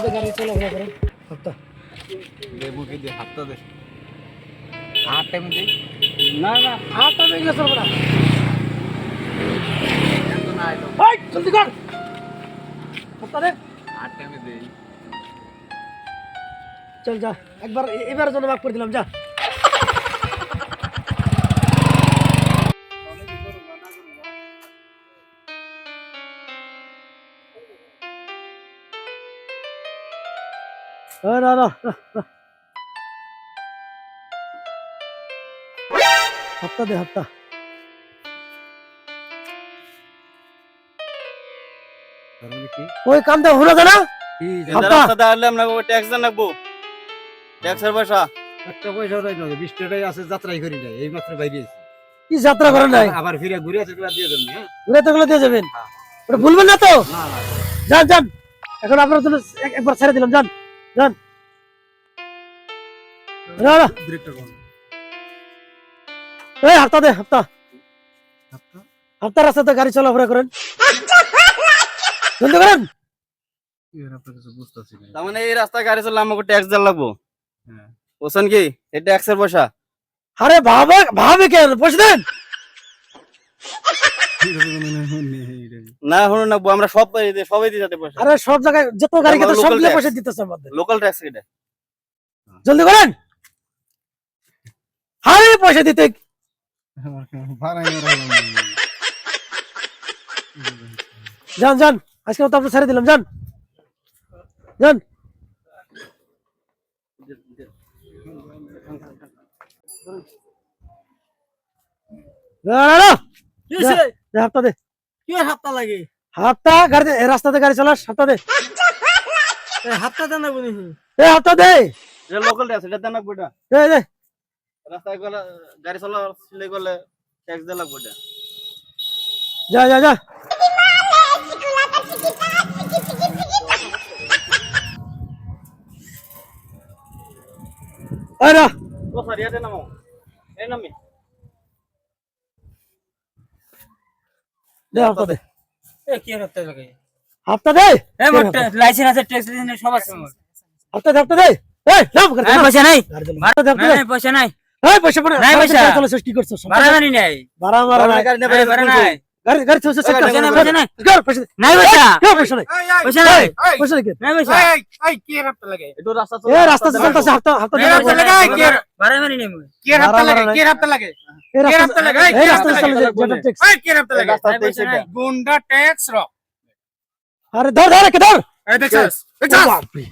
রাস্তাতে গাড়ি চলাফেরা করেন হাতটা দেবো কি দে হাতটা দে হাত টাইম দে না না হাতটা দেখলে চলবে না এত না আইতো ভাই জলদি কর হাতটা দে হাত টাইম দে চল যা একবার এবারের জন্য মাফ করে দিলাম যা না না হাতটা দে হাতটা ওই কামটা হলো না হাতটা রাস্তাতে আসলে আমরা ট্যাক্স দেন রাখবো ট্যাক্সের পয়সা একটা পয়সা নাই না 20 টাকাই আছে যাত্রাই করি নাই এই মাত্র বাইরে আছি কি যাত্রা করেন নাই আবার ফিরে ঘুরে আছে গুলা দিয়ে দেন হ্যাঁ ঘুরে তো গুলো দিয়ে যাবেন ওটা ভুলবেন না তো না না যান যান এখন আপনার জন্য একবার ছেড়ে দিলাম যান যান না না ব্রেকটা কোন এই হাতটা দে হাতটা হাতটা হাতটা রাস্তাতে গাড়ি চলাফেরা করেন জলদি করেন এর আপনার কিছু বুঝতাছি না তার মানে এই রাস্তায় গাড়ি চললে আমাকে ট্যাক্স দেন লাগবো হ্যাঁ বুঝছেন কি এই ট্যাক্সের পয়সা আরে ভাবে ভাবে কেন পয়সা দেন না শুনুন রাখবো আমরা সবাই দিয়ে যাতে পয়সা আরে সব জায়গায় যত গাড়ি আমার খেতে সব local গুলো tax। পয়সা দিতেছে আমাদের লোকাল ট্যাক্স এটা জলদি করেন আরে পয়সা দিতে ভাড়াই যান যান আজকে তো আপনি ছেড়ে দিলাম যান যান না না না দে হাতটা দে কি হাতটা লাগে হাতটা গাড়ি রাস্তাতে গাড়ি চালাস হাতটা দে হাতটা দেন না বলি এ হাতটা দে এটা লোকাল ট্যাক্স এটা দেন লাগবো এটা দে দে রাস্তায় গেলে গাড়ি চলা সিলে করলে ট্যাক্স দেন লাগবো এটা যা যা যা আরে ও স্যার ইয়াতে নামো এই নামি দে হাতটা দে এ কি হাতটা লাগে হাতটা দে এ মোটা লাইসেন্স আছে ট্যাক্স লাইসেন্স সব আছে আমার হাতটা দে হাতটা দে এই নাম করে পয়সা নাই হাতটা দে হাতটা দে পয়সা নাই এই পয়সা পড়ে নাই পয়সা। চলে কি করছস বাড়াবাড়ি নাই বাড়া মারা নাই গাড়ি নাই গাড়ি গাড়ি চলছে সেট পয়সা নাই, পয়সা নাই। পয়সা নাই পয়সা কেউ পয়সা নাই পয়সা নাই পয়সা নাই নাই পয়সা এই কি হাতটা লাগে একটু রাস্তা এ রাস্তা চলতেছে হাতটা হাতটা নাই পয়সা লাগা কি বাড়াবাড়ি নাই কি হাতটা লাগে কি হাতটা লাগে এই রাস্তা লাগে? এই রাস্তা চলে যেটা ট্যাক্স এই কি হাতটা লাগে রাস্তা ট্যাক্স এটা গুন্ডা ট্যাক্স র আরে ধর ধর কে ধর এই দেখছস দেখছস বাপরে